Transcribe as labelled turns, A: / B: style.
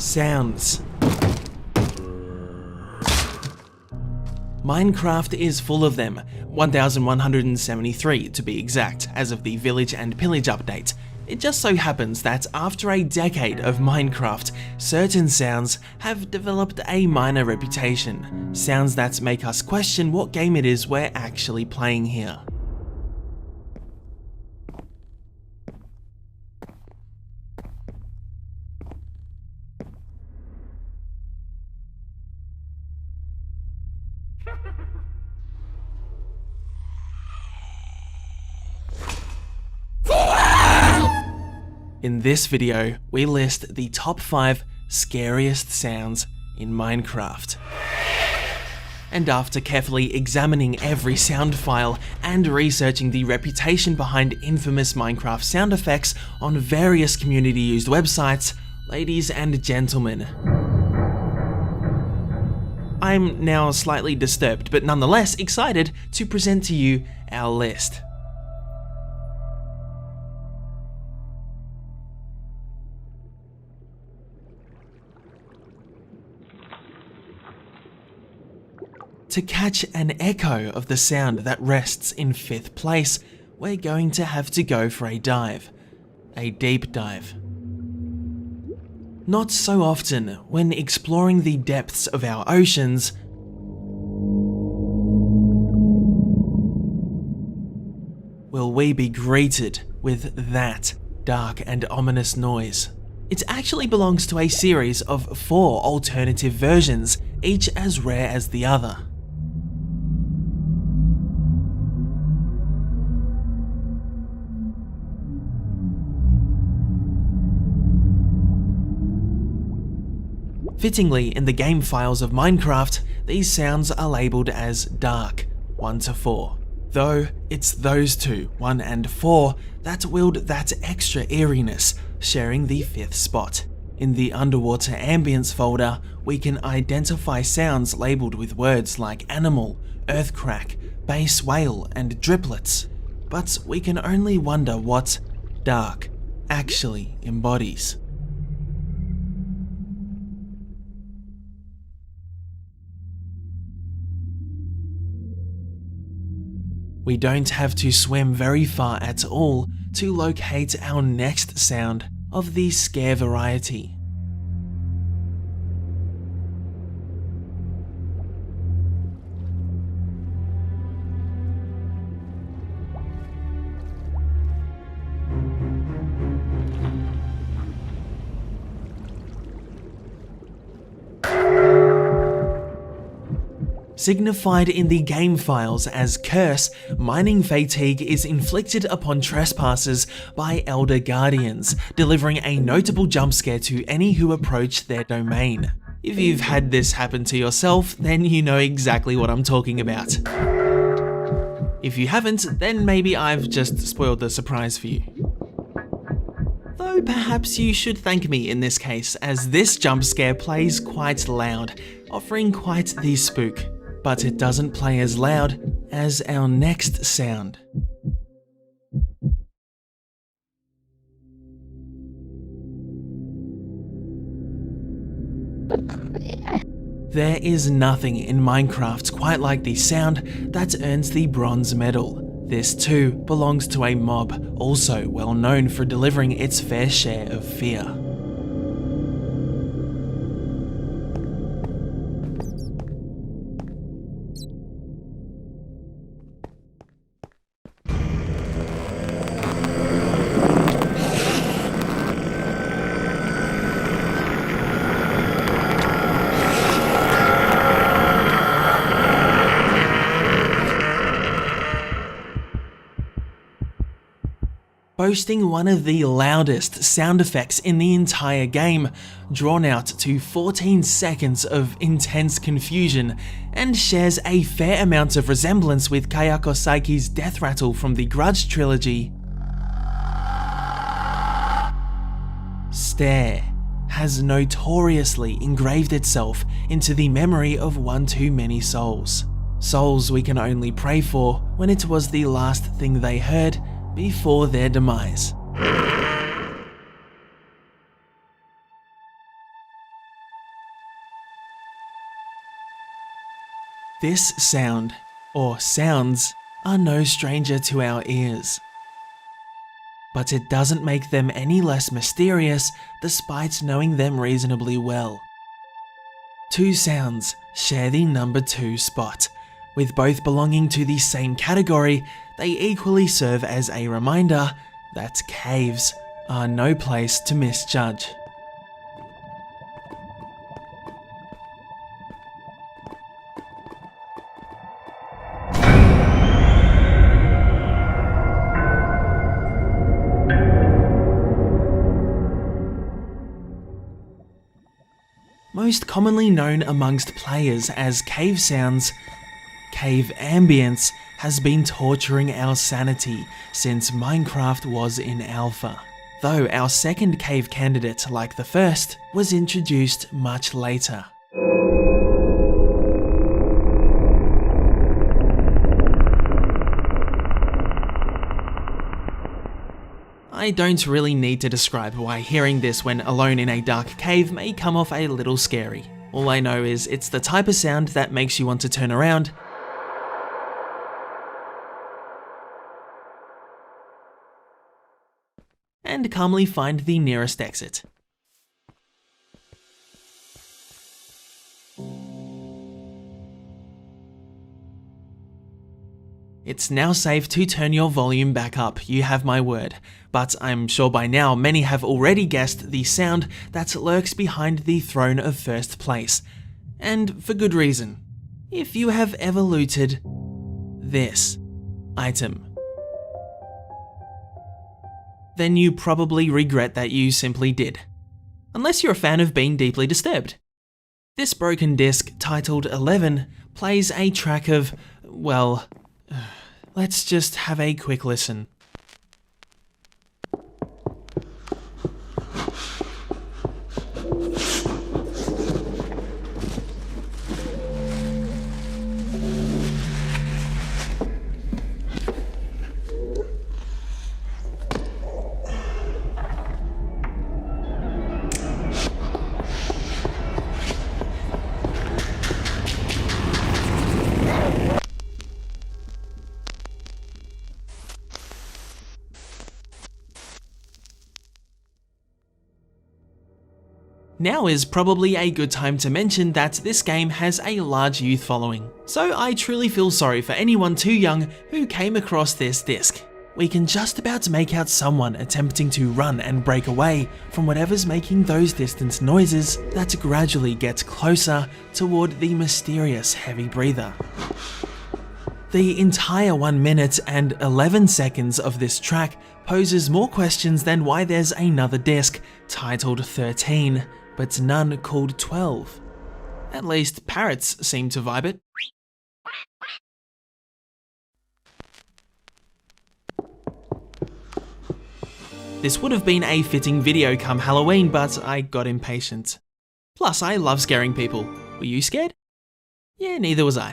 A: Sounds. Minecraft is full of them, 1,173 to be exact, as of the Village and Pillage update. It just so happens that after a decade of Minecraft, certain sounds have developed a minor reputation, sounds that make us question what game it is we're actually playing here. In this video, we list the top 5 scariest sounds in Minecraft. And after carefully examining every sound file and researching the reputation behind infamous Minecraft sound effects on various community-used websites, ladies and gentlemen, I'm now slightly disturbed, but nonetheless excited to present to you our list. To catch an echo of the sound that rests in 5th place, we're going to have to go for a dive. A deep dive. Not so often, when exploring the depths of our oceans, will we be greeted with that dark and ominous noise. It actually belongs to a series of 4 alternative versions, each as rare as the other. Fittingly, in the game files of Minecraft, these sounds are labelled as dark, 1 to 4. Though, it's those two, 1 and 4, that wield that extra eeriness, sharing the 5th spot. In the underwater ambience folder, we can identify sounds labelled with words like animal, earthcrack, bass whale, and driplets. But we can only wonder what dark actually embodies. We don't have to swim very far at all to locate our next sound of the scare variety. Signified in the game files as curse, mining fatigue is inflicted upon trespassers by Elder Guardians, delivering a notable jump scare to any who approach their domain. If you've had this happen to yourself, then you know exactly what I'm talking about. If you haven't, then maybe I've just spoiled the surprise for you. Though perhaps you should thank me in this case, as this jump scare plays quite loud, offering quite the spook. But it doesn't play as loud as our next sound. There is nothing in Minecraft quite like the sound that earns the bronze medal. This too belongs to a mob also well known for delivering its fair share of fear. Boasting one of the loudest sound effects in the entire game, drawn out to 14 seconds of intense confusion, and shares a fair amount of resemblance with Kayako Saiki's death rattle from the Grudge trilogy. Stare has notoriously engraved itself into the memory of one too many souls. Souls we can only pray for when it was the last thing they heard before their demise. This sound, or sounds, are no stranger to our ears. But it doesn't make them any less mysterious despite knowing them reasonably well. Two sounds share the number 2 spot. With both belonging to the same category, they equally serve as a reminder that caves are no place to misjudge. Most commonly known amongst players as cave sounds, cave ambience has been torturing our sanity since Minecraft was in alpha. Though our second cave candidate, like the first, was introduced much later. I don't really need to describe why hearing this when alone in a dark cave may come off a little scary. All I know is it's the type of sound that makes you want to turn around and calmly find the nearest exit. It's now safe to turn your volume back up, you have my word. But I'm sure by now many have already guessed the sound that lurks behind the throne of first place. And for good reason. If you have ever looted this item, then you probably regret that you simply did. Unless you're a fan of being deeply disturbed. This broken disc, titled 11, plays a track of, well, let's just have a quick listen. Now is probably a good time to mention that this game has a large youth following, so I truly feel sorry for anyone too young who came across this disc. We can just about make out someone attempting to run and break away from whatever's making those distant noises that gradually get closer toward the mysterious heavy breather. The entire 1 minute and 11 seconds of this track poses more questions than why there's another disc titled 13, but none called 12. At least parrots seem to vibe it. This would have been a fitting video come Halloween, but I got impatient. Plus, I love scaring people. Were you scared? Yeah, neither was I.